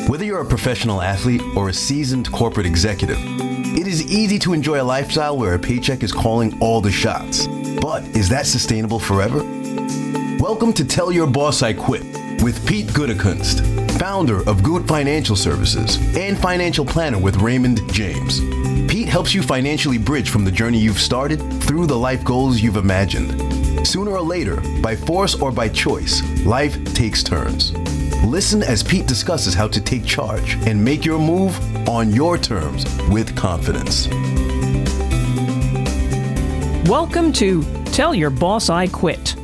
Whether you're a professional athlete or a seasoned corporate executive, it is easy to enjoy a lifestyle where a paycheck is calling all the shots. But is that sustainable forever? Welcome to Tell Your Boss I Quit with Pete Goodekunst, founder of Good Financial Services and financial planner with Raymond James. Pete helps you financially bridge from the journey you've started through the life goals you've imagined. Sooner or later, by force or by choice, life takes turns. Listen as Pete discusses how to take charge and make your move on your terms with confidence. Welcome to Tell Your Boss I Quit.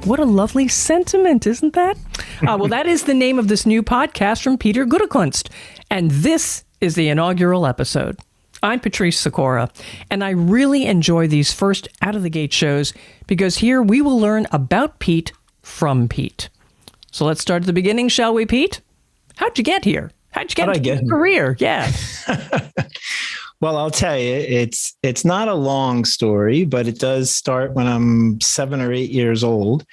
What a lovely sentiment, isn't that? Well, that is the name of this new podcast from Peter Goodekunst, and this is the inaugural episode. I'm Patrice Sikora, and I really enjoy these first out-of-the-gate shows because here we will learn about Pete from Pete. So let's start at the beginning, shall we, Pete? How'd you get here? How'd you get into your career? Yeah. Well, I'll tell you, it's not a long story, but it does start when I'm 7 or 8 years old.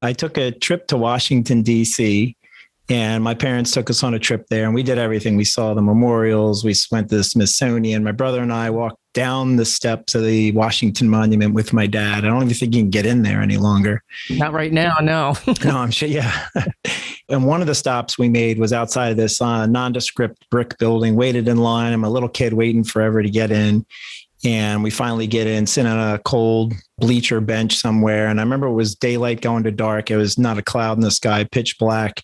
I took a trip to Washington, D.C., and my parents took us on a trip there, and we did everything. We saw the memorials. We went to the Smithsonian. My brother and I walked down the steps of the Washington Monument with my dad. I don't even think you can get in there any longer. Not right now, no. No, I'm sure, yeah. And one of the stops we made was outside of this nondescript brick building, waited in line. I'm a little kid waiting forever to get in. And we finally get in, sit on a cold bleacher bench somewhere. And I remember it was daylight going to dark. It was not a cloud in the sky, pitch black.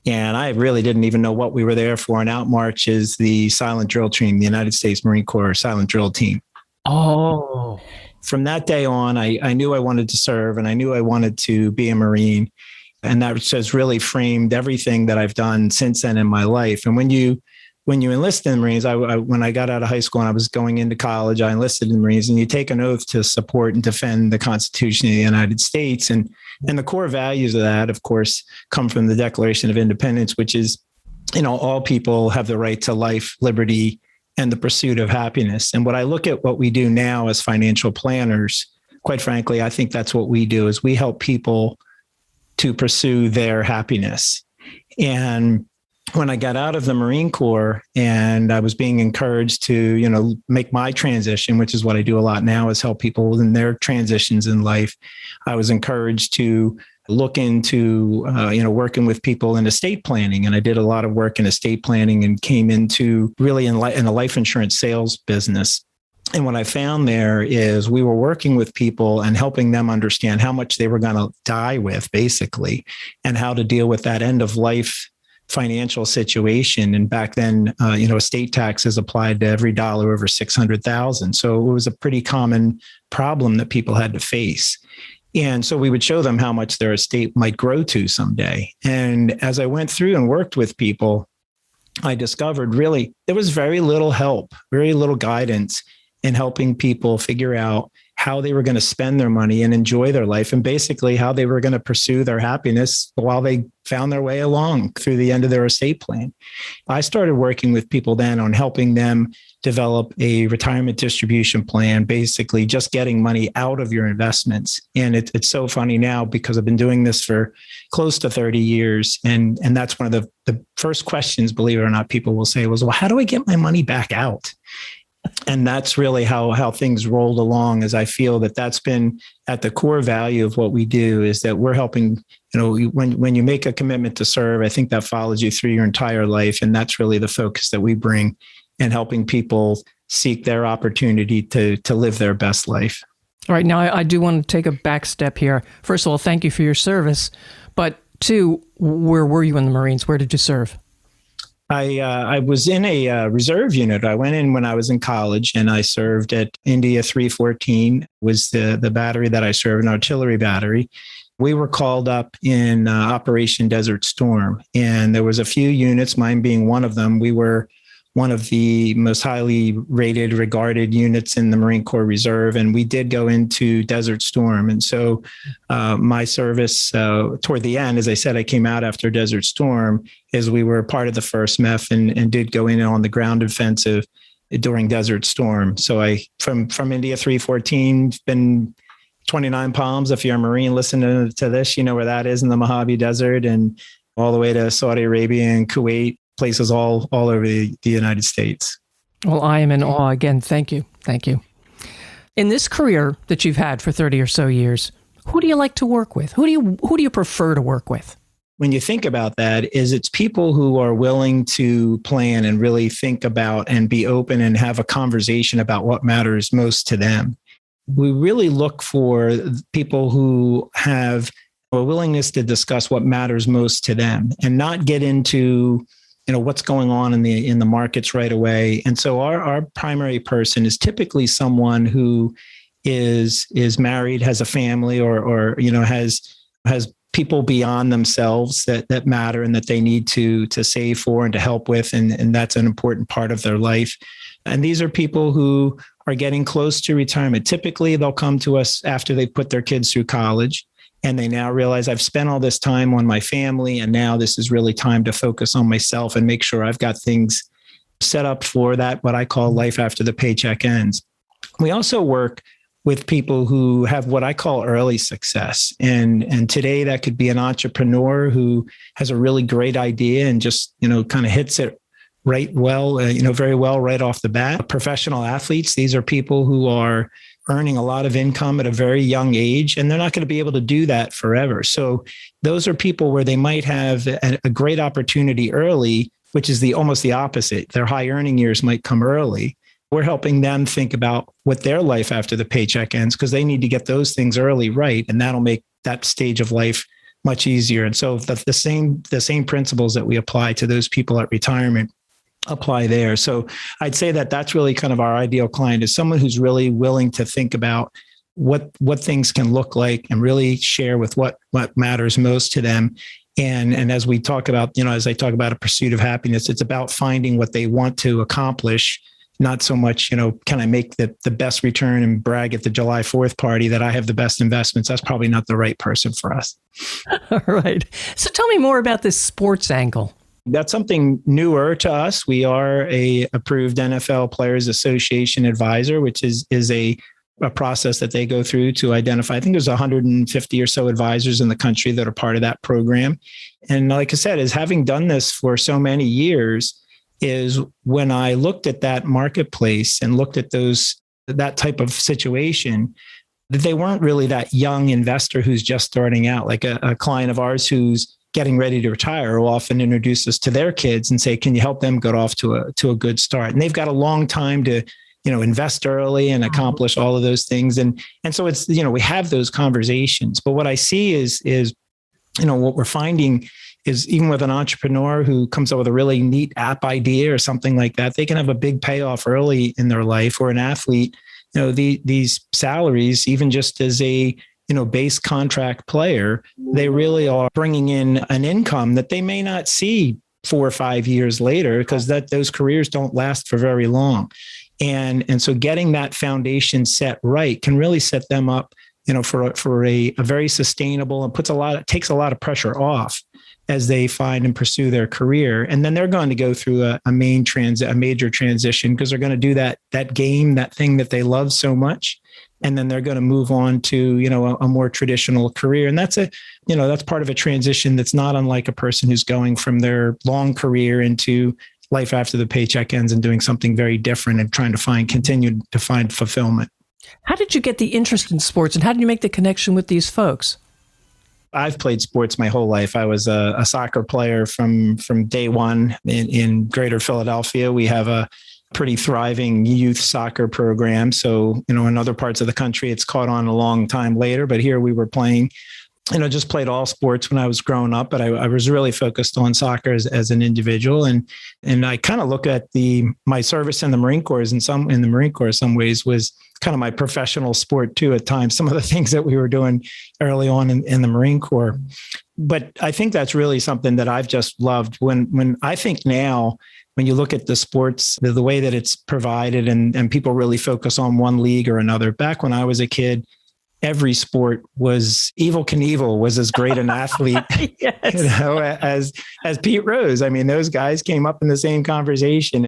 And I really didn't even know what we were there for. And out marches the silent drill team, the United States Marine Corps silent drill team. Oh. From that day on, I knew I wanted to serve, and I knew I wanted to be a Marine. And that just really framed everything that I've done since then in my life. And when you enlist in the Marines, when I got out of high school and I was going into college, I enlisted in the Marines, and you take an oath to support and defend the Constitution of the United States. And the core values of that, of course, come from the Declaration of Independence, which is, all people have the right to life, liberty, and the pursuit of happiness. And when I look at what we do now as financial planners, quite frankly, I think that's what we do, is we help people to pursue their happiness. And when I got out of the Marine Corps and I was being encouraged to, make my transition, which is what I do a lot now, is help people in their transitions in life. I was encouraged to look into, working with people in estate planning. And I did a lot of work in estate planning and came into really in a life insurance sales business. And what I found there is we were working with people and helping them understand how much they were going to die with, basically, and how to deal with that end of life financial situation. And back then, estate taxes applied to every dollar over 600,000. So it was a pretty common problem that people had to face. And so we would show them how much their estate might grow to someday. And as I went through and worked with people, I discovered really there was very little help, very little guidance in helping people figure out how they were going to spend their money and enjoy their life, and basically how they were going to pursue their happiness while they found their way along through the end of their estate plan. I started working with people then on helping them develop a retirement distribution plan, basically just getting money out of your investments. And it's so funny now because I've been doing this for close to 30 years. And that's one of the first questions, believe it or not, people will say was, well, how do I get my money back out? And that's really how things rolled along, as I feel that's been at the core value of what we do, is that we're helping, when you make a commitment to serve, I think that follows you through your entire life. And that's really the focus that we bring in helping people seek their opportunity to live their best life. All right. Now, I do want to take a back step here. First of all, thank you for your service. But two, where were you in the Marines? Where did you serve? I was in a reserve unit. I went in when I was in college, and I served at India 314, was the battery that I served, an artillery battery. We were called up in Operation Desert Storm, and there was a few units, mine being one of them. We were one of the most highly rated, regarded units in the Marine Corps Reserve. And we did go into Desert Storm. And so my service toward the end, as I said, I came out after Desert Storm, as we were part of the 1st MEF and did go in on the ground offensive during Desert Storm. So I, from India 314, been 29 Palms. If you're a Marine listening to this, you know where that is in the Mojave Desert, and all the way to Saudi Arabia and Kuwait, places all over the United States. Well, I am in awe again. Thank you. Thank you. In this career that you've had for 30 or so years, who do you like to work with? Who do you prefer to work with? When you think about that, it's people who are willing to plan and really think about and be open and have a conversation about what matters most to them. We really look for people who have a willingness to discuss what matters most to them and not get into, what's going on in the markets right away. And so our primary person is typically someone who is married, has a family, or has people beyond themselves that matter and that they need to save for and to help with. And that's an important part of their life. And these are people who are getting close to retirement. Typically, they'll come to us after they put their kids through college and they now realize I've spent all this time on my family, and now this is really time to focus on myself and make sure I've got things set up for that, what I call life after the paycheck ends. We also work with people who have what I call early success. And today that could be an entrepreneur who has a really great idea and just, kind of hits it very well right off the bat. Professional athletes, these are people who are earning a lot of income at a very young age, and they're not going to be able to do that forever. So those are people where they might have a great opportunity early, which is almost the opposite. Their high earning years might come early. We're helping them think about what their life after the paycheck ends, because they need to get those things early right, and that'll make that stage of life much easier. And so the same principles that we apply to those people at retirement apply there. So I'd say that that's really kind of our ideal client, is someone who's really willing to think about what things can look like and really share with what matters most to them. And as we talk about, as I talk about a pursuit of happiness, it's about finding what they want to accomplish, not so much, can I make the best return and brag at the July 4th party that I have the best investments? That's probably not the right person for us. All right. So tell me more about this sports angle. That's something newer to us. We are a approved NFL Players Association advisor, which is a process that they go through to identify. I think there's 150 or so advisors in the country that are part of that program. And like I said, is having done this for so many years, is when I looked at that marketplace and looked at that type of situation, that they weren't really that young investor who's just starting out. Like a client of ours who's getting ready to retire will often introduce us to their kids and say, can you help them get off to a good start? And they've got a long time to, invest early and accomplish all of those things. And so it's, we have those conversations, but what I see is, what we're finding is even with an entrepreneur who comes up with a really neat app idea or something like that, they can have a big payoff early in their life. Or an athlete, these salaries, even just as a base contract player, they really are bringing in an income that they may not see 4 or 5 years later, because those careers don't last for very long. And so getting that foundation set right can really set them up, for a very sustainable, and takes a lot of pressure off as they find and pursue their career. And then they're going to go through a major transition, because they're going to do that game, that thing that they love so much. And then they're going to move on to, a more traditional career. And that's that's part of a transition that's not unlike a person who's going from their long career into life after the paycheck ends and doing something very different and trying to continue to find fulfillment. How did you get the interest in sports, and how did you make the connection with these folks? I've played sports my whole life. I was a soccer player from day one in Greater Philadelphia. We have a pretty thriving youth soccer program. So, in other parts of the country, it's caught on a long time later. But here we were playing, just played all sports when I was growing up. But I was really focused on soccer as an individual. And I kind of look at my service in the Marine Corps in some ways was kind of my professional sport too at times, some of the things that we were doing early on in the Marine Corps. But I think that's really something that I've just loved. When I think now, when you look at the sports, the way that it's provided and people really focus on one league or another. Back when I was a kid, every sport was Evel Knievel was as great an athlete Yes. as Pete Rose. I mean, those guys came up in the same conversation.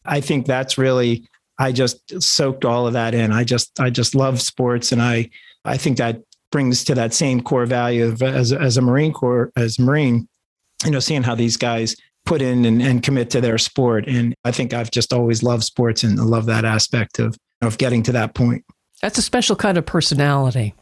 I think that's really, I just soaked all of that in. I just love sports, and I I think that brings to that same core value of as a Marine, seeing how these guys put in and commit to their sport. And I think I've just always loved sports and love that aspect of getting to that point. That's a special kind of personality.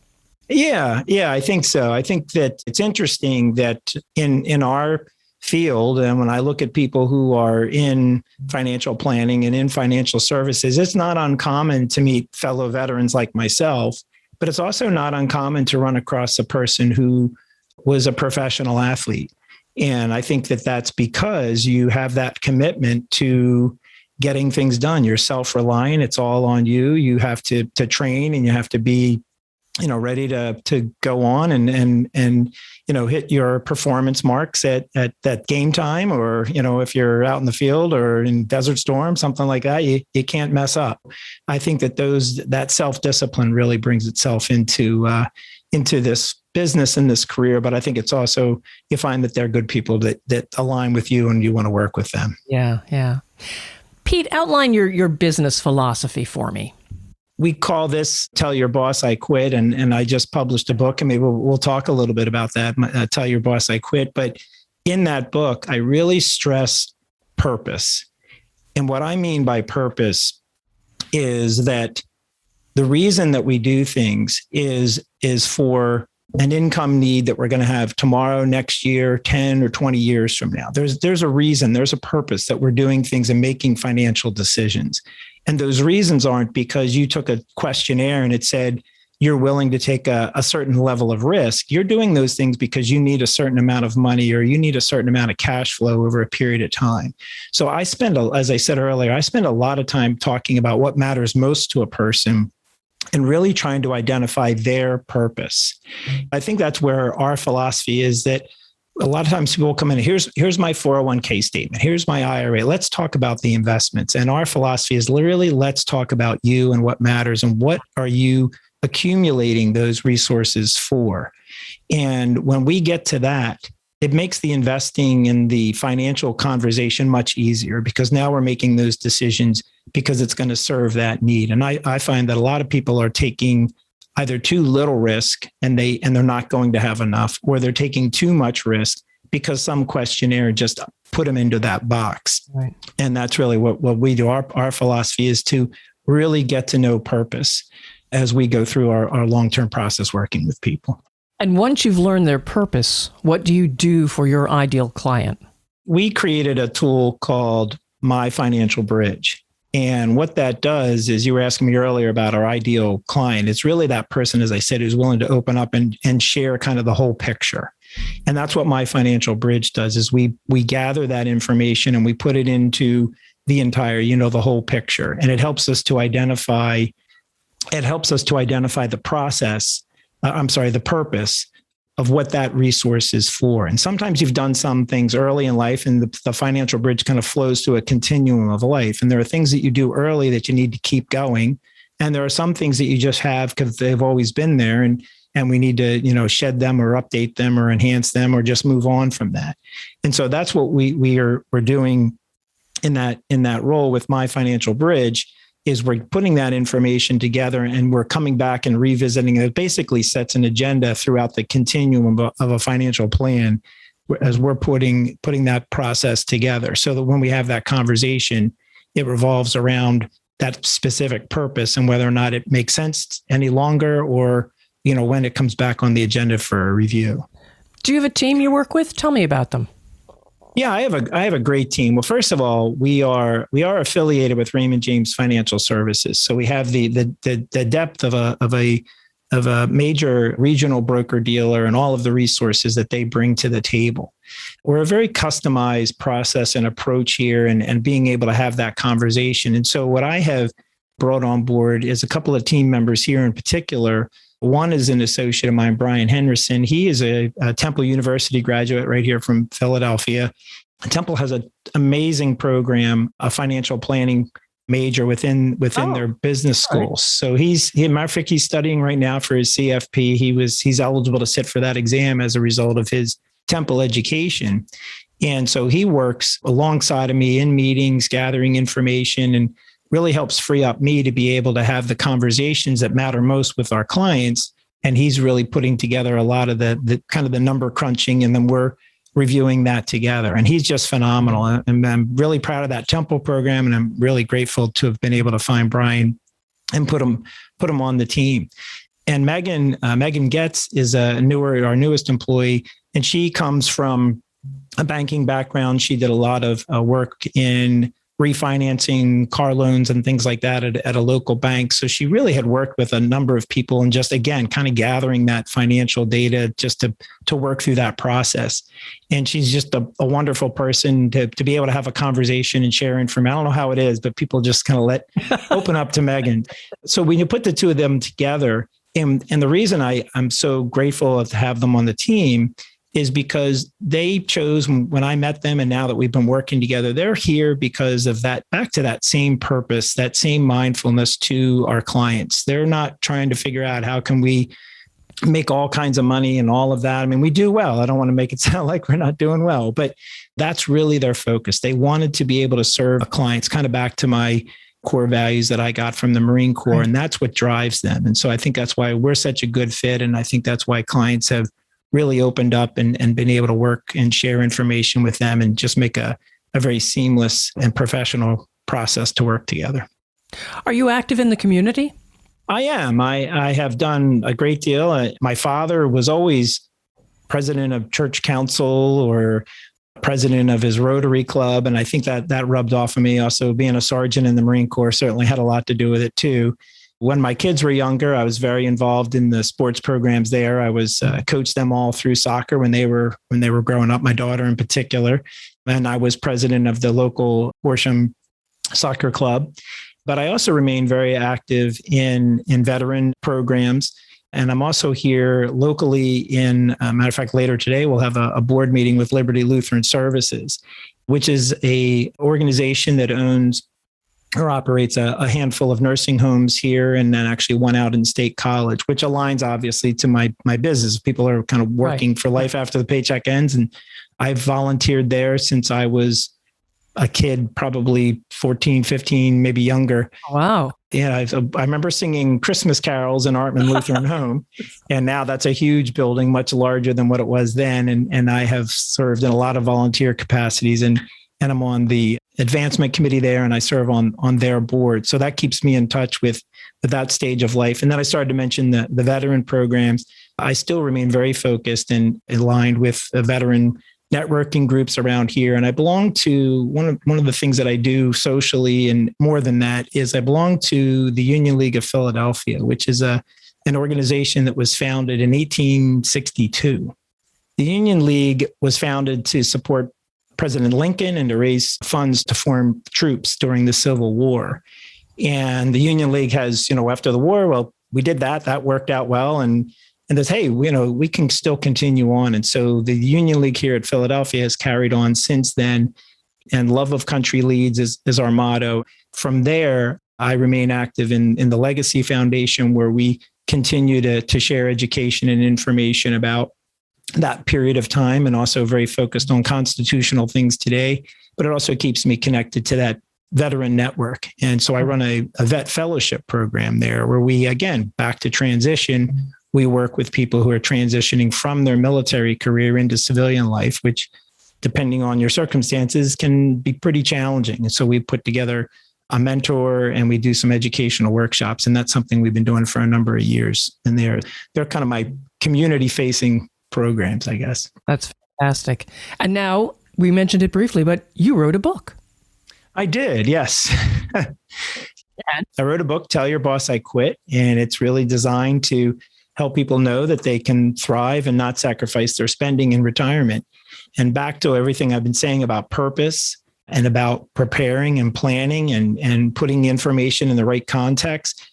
Yeah, I think so. I think that it's interesting that in our field, and when I look at people who are in financial planning and in financial services, it's not uncommon to meet fellow veterans like myself, but it's also not uncommon to run across a person who was a professional athlete. And I think that that's because you have that commitment to getting things done. You're self-reliant. It's all on you. You have to train, and you have to be, ready to go on and hit your performance marks at that game time, or, if you're out in the field or in Desert Storm, something like that, you can't mess up. I think that self-discipline really brings itself into this business and this career. But I think it's also, you find that they're good people that align with you and you want to work with them. Yeah. Pete, outline your business philosophy for me. We call this Tell Your Boss I Quit. And I just published a book, and maybe we'll talk a little bit about that, Tell Your Boss I Quit. But in that book, I really stress purpose. And what I mean by purpose is that the reason that we do things is for an income need that we're going to have tomorrow, next year, 10 or 20 years from now. There's a reason, there's a purpose that we're doing things and making financial decisions. And those reasons aren't because you took a questionnaire and it said you're willing to take a certain level of risk. You're doing those things because you need a certain amount of money, or you need a certain amount of cash flow over a period of time. So as I said earlier, I spend a lot of time talking about what matters most to a person and really trying to identify their purpose. I think that's where our philosophy is, that a lot of times people come in, here's my 401k statement, here's my IRA, let's talk about the investments. And our philosophy is literally, let's talk about you and what matters and what are you accumulating those resources for. And when we get to that, it makes the investing and the financial conversation much easier, because now we're making those decisions because it's going to serve that need. And I find that a lot of people are taking either too little risk and they're not going to have enough, or they're taking too much risk because some questionnaire just put them into that box. Right. And that's really what we do. Our philosophy is to really get to know purpose as we go through our long-term process working with people. And once you've learned their purpose, what do you do for your ideal client? We created a tool called My Financial Bridge. And what that does is, you were asking me earlier about our ideal client. It's really that person, as I said, who's willing to open up and share kind of the whole picture. And that's what My Financial Bridge does, is we gather that information and we put it into the entire, the whole picture. And it helps us to identify the purpose of what that resource is for. And sometimes you've done some things early in life, and the financial bridge kind of flows through a continuum of life. And there are things that you do early that you need to keep going. And there are some things that you just have because they've always been there, and we need to, shed them or update them or enhance them or just move on from that. And so that's what we're doing in that role with My Financial Bridge, is we're putting that information together and we're coming back and revisiting it. It basically sets an agenda throughout the continuum of a financial plan as we're putting that process together, so that when we have that conversation, it revolves around that specific purpose and whether or not it makes sense any longer, or, when it comes back on the agenda for a review. Do you have a team you work with? Tell me about them. Yeah, I have a great team. Well, first of all, we are affiliated with Raymond James Financial Services, so we have the depth of a major regional broker dealer and all of the resources that they bring to the table. We're a very customized process and approach here, and being able to have that conversation. And so what I have brought on board is a couple of team members here in particular. One is an associate of mine, Brian Henderson. He is a Temple University graduate right here from Philadelphia. Temple has an amazing program, a financial planning major within their business schools. So he's studying right now for his CFP. He's eligible to sit for that exam as a result of his Temple education. And so he works alongside of me in meetings, gathering information, and really helps free up me to be able to have the conversations that matter most with our clients, And he's really putting together a lot of the kind of the number crunching, and then we're reviewing that together. And he's just phenomenal. And I'm really proud of that Temple program. And I'm really grateful to have been able to find Brian and put him on the team. And Megan Getz is our newest employee, and she comes from a banking background. She did a lot of work in refinancing car loans and things like that at a local bank. So she really had worked with a number of people and just, again, kind of gathering that financial data just to work through that process. And she's just a wonderful person to be able to have a conversation and share information. I don't know how it is, but people just kind of open up to Megan. So when you put the two of them together, and the reason I'm so grateful to have them on the team is because they chose, when I met them and now that we've been working together, they're here because of that, back to that same purpose, that same mindfulness to our clients. They're not trying to figure out how can we make all kinds of money and all of that. I mean, we do well. I don't want to make it sound like we're not doing well, but that's really their focus. They wanted to be able to serve clients, kind of back to my core values that I got from the Marine Corps. Right. And that's what drives them. And so I think that's why we're such a good fit. And I think that's why clients have really opened up and been able to work and share information with them and just make a very seamless and professional process to work together. Are you active in the community? I am. I have done a great deal. My father was always president of church council or president of his Rotary Club. And I think that rubbed off of me. Also, being a sergeant in the Marine Corps certainly had a lot to do with it too. When my kids were younger, I was very involved in the sports programs there. I was coached them all through soccer when they were growing up, my daughter in particular. And I was president of the local Horsham Soccer Club. But I also remain very active in veteran programs. And I'm also here locally in, matter of fact, later today, we'll have a board meeting with Liberty Lutheran Services, which is a organization that owns or operates a handful of nursing homes here, and then actually one out in State College, which aligns obviously to my business. People are kind of working for life after the paycheck ends. And I've volunteered there since I was a kid, probably 14, 15, maybe younger. Wow. Yeah, I remember singing Christmas carols in Artman Lutheran Home. And now that's a huge building, much larger than what it was then. And I have served in a lot of volunteer capacities, and I'm on the advancement committee there, and I serve on their board. So that keeps me in touch with that stage of life. And then I started to mention the veteran programs. I still remain very focused and aligned with veteran networking groups around here. And I belong to one of the things that I do socially, and more than that, is I belong to the Union League of Philadelphia, which is an organization that was founded in 1862. The Union League was founded to support President Lincoln and to raise funds to form troops during the Civil War. And the Union League has, after the war, well, we did that worked out well. And there's, hey, we can still continue on. And so the Union League here at Philadelphia has carried on since then. And love of country leads is our motto. From there, I remain active in the Legacy Foundation, where we continue to share education and information about that period of time, and also very focused on constitutional things today. But it also keeps me connected to that veteran network. And so I run a vet fellowship program there, where we, again, back to transition, we work with people who are transitioning from their military career into civilian life, which, depending on your circumstances, can be pretty challenging. And so we put together a mentor and we do some educational workshops. And that's something we've been doing for a number of years. And they're kind of my community facing programs, I guess. That's fantastic. And now, we mentioned it briefly, but you wrote a book. I did, yes. I wrote a book, Tell Your Boss I Quit, and it's really designed to help people know that they can thrive and not sacrifice their spending in retirement. And back to everything I've been saying about purpose and about preparing and planning and putting information in the right context.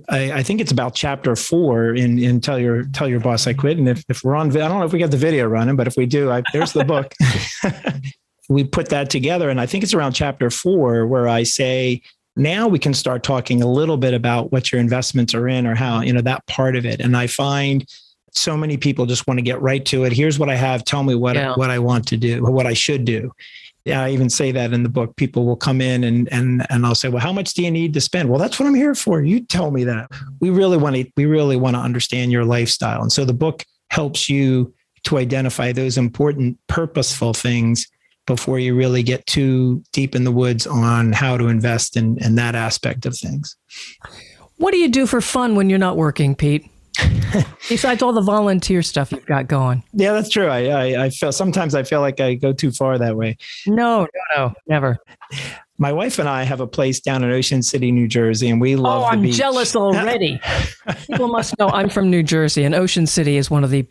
I think it's about chapter 4 in Tell Your Boss I Quit. And if we're on, I don't know if we got the video running, but if we do, there's the book. We put that together. And I think it's around chapter 4 where I say, now we can start talking a little bit about what your investments are in, or how, that part of it. And I find so many people just want to get right to it. Here's what I have. Tell me what I want to do, or what I should do. Yeah, I even say that in the book. People will come in and I'll say, well, how much do you need to spend? Well, that's what I'm here for. You tell me that. We really want to understand your lifestyle. And so the book helps you to identify those important, purposeful things before you really get too deep in the woods on how to invest in that aspect of things. What do you do for fun when you're not working, Pete? Besides all the volunteer stuff you've got going. Yeah, that's true. I feel sometimes I feel like I go too far that way. No, never. My wife and I have a place down in Ocean City, New Jersey, and we love the beach. I'm jealous already. People must know I'm from New Jersey, and Ocean City is one of the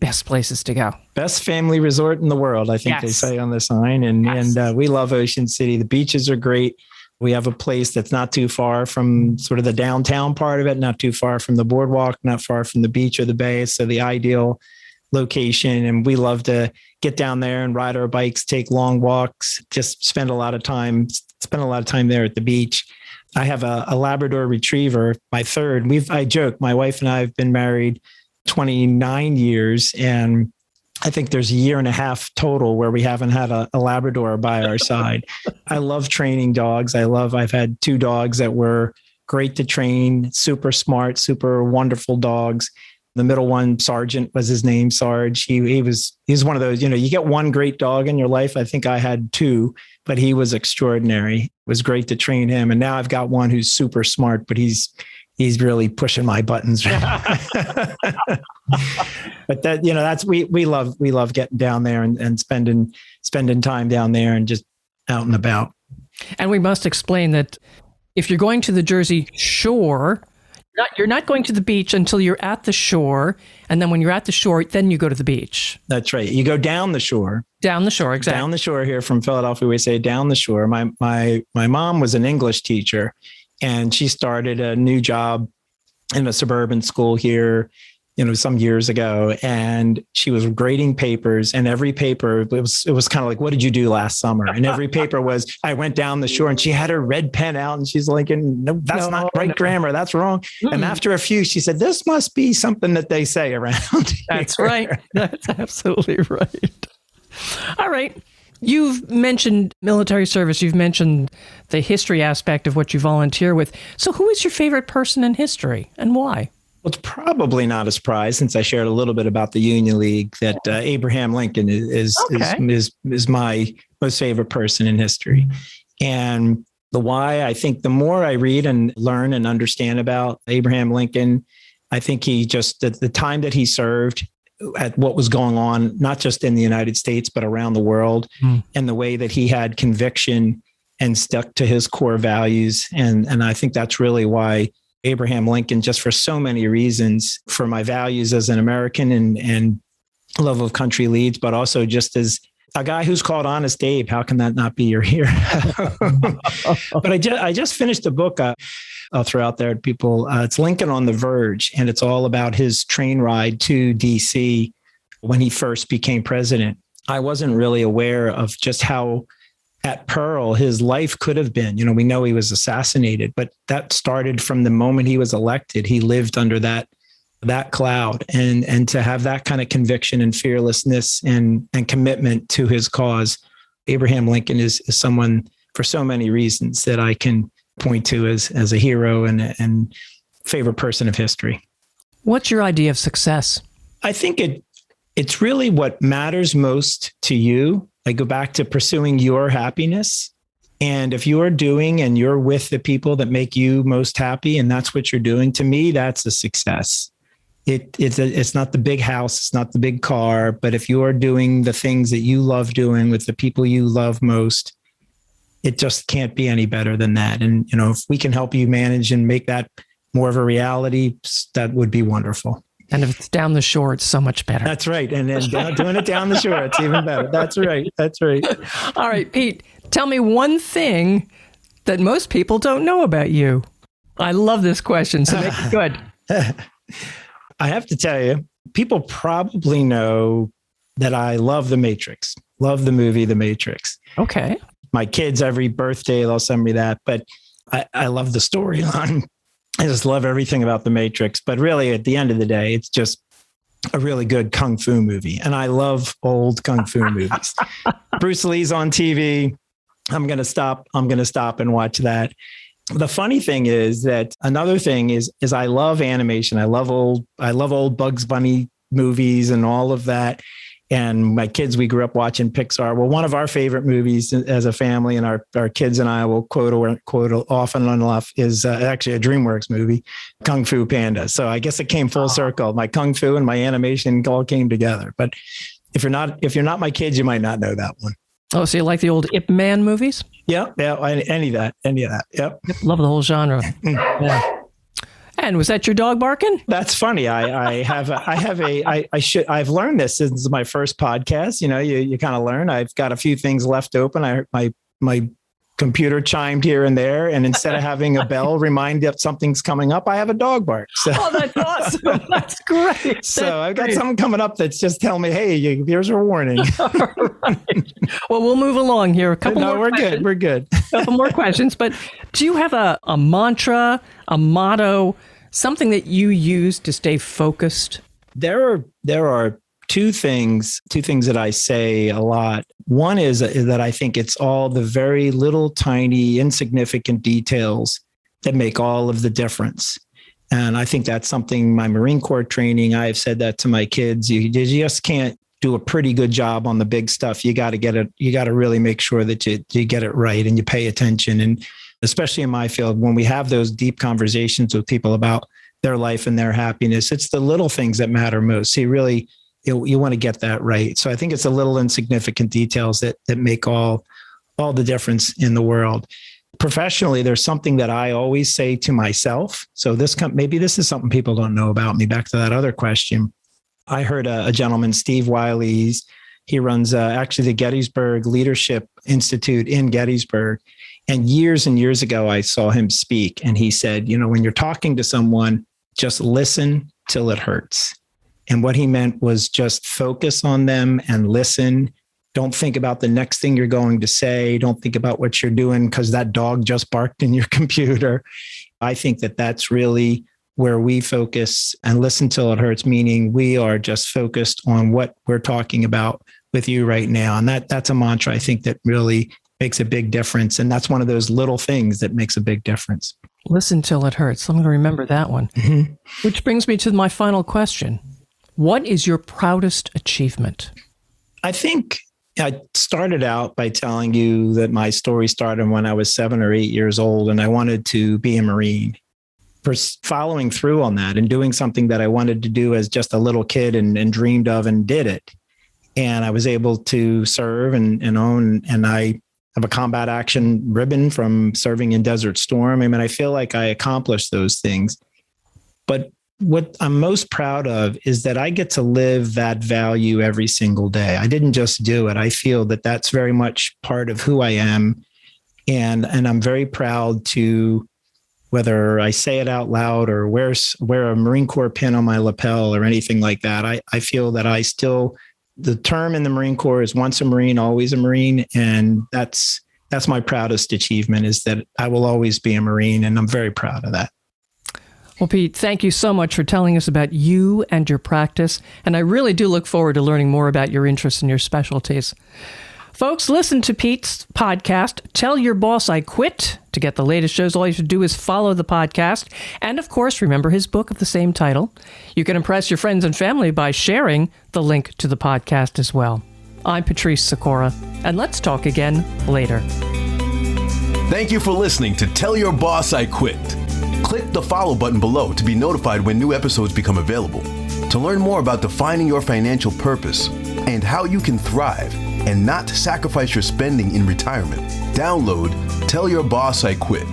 best places to go. Best family resort in the world, I think they say on the sign. And we love Ocean City. The beaches are great. We have a place that's not too far from sort of the downtown part of it, not too far from the boardwalk, not far from the beach or the bay. So the ideal location. And we love to get down there and ride our bikes, take long walks, just spend a lot of time there at the beach. I have a Labrador Retriever, my third. I joke, my wife and I have been married 29 years, and I think there's a year and a half total where we haven't had a Labrador by our side. I love training dogs. I've had two dogs that were great to train, super smart, super wonderful dogs. The middle one, Sergeant, was his name, Sarge. He's one of those, you get one great dog in your life. I think I had two, but he was extraordinary. It was great to train him. And now I've got one who's super smart, but he's really pushing my buttons. But that's we love getting down there and spending time down there and just out and about. And we must explain that if you're going to the Jersey Shore, you're not going to the beach until you're at the shore. And then when you're at the shore, then you go to the beach. That's right. You go down the shore. Down the shore, exactly. Down the shore here from Philadelphia, we say down the shore. My mom was an English teacher, and she started a new job in a suburban school here, some years ago. And she was grading papers, and every paper, it was kind of like, what did you do last summer? And every paper was, I went down the shore, and she had her red pen out, and she's like, no, that's not right grammar. That's wrong. Mm-hmm. And after a few, she said, this must be something that they say around here. That's right. That's absolutely right. All right. You've mentioned military service. You've mentioned the history aspect of what you volunteer with. So who is your favorite person in history and why? Well, it's probably not a surprise, since I shared a little bit about the Union League, that Abraham Lincoln is my most favorite person in history. And the why, I think the more I read and learn and understand about Abraham Lincoln, I think he just, at the time that he served, at what was going on, not just in the United States, but around the world, and the way that he had conviction and stuck to his core values. And I think that's really why Abraham Lincoln, just for so many reasons, for my values as an American and love of country leads, but also just as a guy who's called Honest Abe. How can that not be your hero? But I just finished a book. I'll throw out there to people. It's Lincoln on the Verge, and it's all about his train ride to DC when he first became president. I wasn't really aware of just how at peril his life could have been. We know he was assassinated, but that started from the moment he was elected. He lived under that cloud, and to have that kind of conviction and fearlessness and commitment to his cause. Abraham Lincoln is someone, for so many reasons, that I can point to as a hero and favorite person of history. What's your idea of success? I think it's really what matters most to you. I go back to pursuing your happiness. And if you're doing and you're with the people that make you most happy, and that's what you're doing, to me, that's a success. It's not the big house, it's not the big car, but if you're doing the things that you love doing with the people you love most, it just can't be any better than that. And, if we can help you manage and make that more of a reality, that would be wonderful. And if it's down the shore, it's so much better. That's right. And then doing it down the shore, it's even better. That's right. That's right. All right, Pete, tell me one thing that most people don't know about you. I love this question, so make it good. I have to tell you, people probably know that I love The Matrix, love the movie The Matrix. Okay. My kids, every birthday, they'll send me that. But I love the storyline. I just love everything about The Matrix. But really, at the end of the day, it's just a really good kung fu movie. And I love old kung fu movies. Bruce Lee's on TV. I'm going to stop and watch that. The funny thing is that another thing is I love animation. I love old Bugs Bunny movies and all of that. And my kids, we grew up watching Pixar. Well, one of our favorite movies as a family, and our kids and I will quote often and enough, is actually a DreamWorks movie, Kung Fu Panda. So I guess it came full circle. My Kung Fu and my animation all came together. But if you're not my kids, you might not know that one. Oh, so you like the old Ip Man movies? Yeah, any of that. Yep. Love the whole genre. Yeah. And was that your dog barking? That's funny. I've learned this since my first podcast. You know, you kind of learn. I've got a few things left open. My computer chimed here and there, and instead of having a bell remind that something's coming up, I have a dog bark. So. Oh, that's awesome. That's great. So I've got something coming up that's just telling me, hey, here's a warning. Right. Well, we'll move along here. We're good. A couple more questions. But do you have a mantra, a motto, something that you use to stay focused? There are two things that I say a lot. One is that I think it's all the very little, tiny, insignificant details that make all of the difference. And I think that's something my Marine Corps training, I have said that to my kids. You just can't do a pretty good job on the big stuff. You got to get it. You got to really make sure that you get it right and you pay attention. And especially in my field, when we have those deep conversations with people about their life and their happiness, it's the little things that matter most. So you want to get that right. So I think it's the little insignificant details that make all the difference in the world. Professionally, there's something that I always say to myself. So maybe this is something people don't know about me. Back to that other question. I heard a gentleman, Steve Wiley, he runs actually the Gettysburg Leadership Institute in Gettysburg. And years ago, I saw him speak, and he said, when you're talking to someone, just listen till it hurts. And what he meant was just focus on them and listen. Don't think about the next thing you're going to say. Don't think about what you're doing because that dog just barked in your computer. I think that that's really where we focus and listen till it hurts, meaning we are just focused on what we're talking about with you right now. And that's a mantra I think that really makes a big difference. And that's one of those little things that makes a big difference. Listen till it hurts. I'm going to remember that one. Mm-hmm. Which brings me to my final question. What is your proudest achievement? I think I started out by telling you that my story started when I was 7 or 8 years old, and I wanted to be a Marine. For following through on that and doing something that I wanted to do as just a little kid and dreamed of and did it. And I was able to serve and own, and I have a combat action ribbon from serving in Desert Storm. I mean, I feel like I accomplished those things. But what I'm most proud of is that I get to live that value every single day. I didn't just do it. I feel that that's very much part of who I am. And I'm very proud to, whether I say it out loud or wear a Marine Corps pin on my lapel or anything like that, I feel that the term in the Marine Corps is once a Marine, always a Marine. And that's my proudest achievement, is that I will always be a Marine. And I'm very proud of that. Well, Pete, thank you so much for telling us about you and your practice. And I really do look forward to learning more about your interests and your specialties. Folks, listen to Pete's podcast, Tell Your Boss I Quit. To get the latest shows, all you have to do is follow the podcast. And of course, remember his book of the same title. You can impress your friends and family by sharing the link to the podcast as well. I'm Patrice Sikora, and let's talk again later. Thank you for listening to Tell Your Boss I Quit. Click the follow button below to be notified when new episodes become available. To learn more about defining your financial purpose and how you can thrive and not sacrifice your spending in retirement, download Tell Your Boss I Quit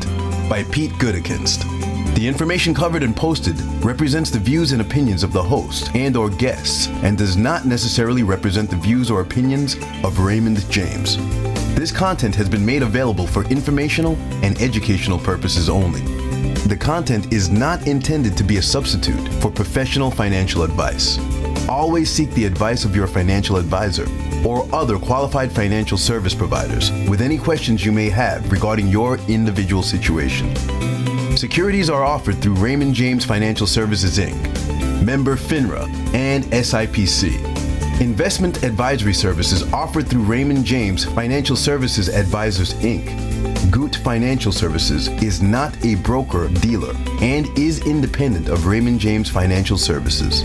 by Pete Goodekinst. The information covered and posted represents the views and opinions of the host and or guests and does not necessarily represent the views or opinions of Raymond James. This content has been made available for informational and educational purposes only. The content is not intended to be a substitute for professional financial advice. Always seek the advice of your financial advisor or other qualified financial service providers with any questions you may have regarding your individual situation. Securities are offered through Raymond James Financial Services, Inc., member FINRA, and SIPC. Investment advisory services offered through Raymond James Financial Services Advisors, Inc. Goot Financial Services is not a broker-dealer and is independent of Raymond James Financial Services.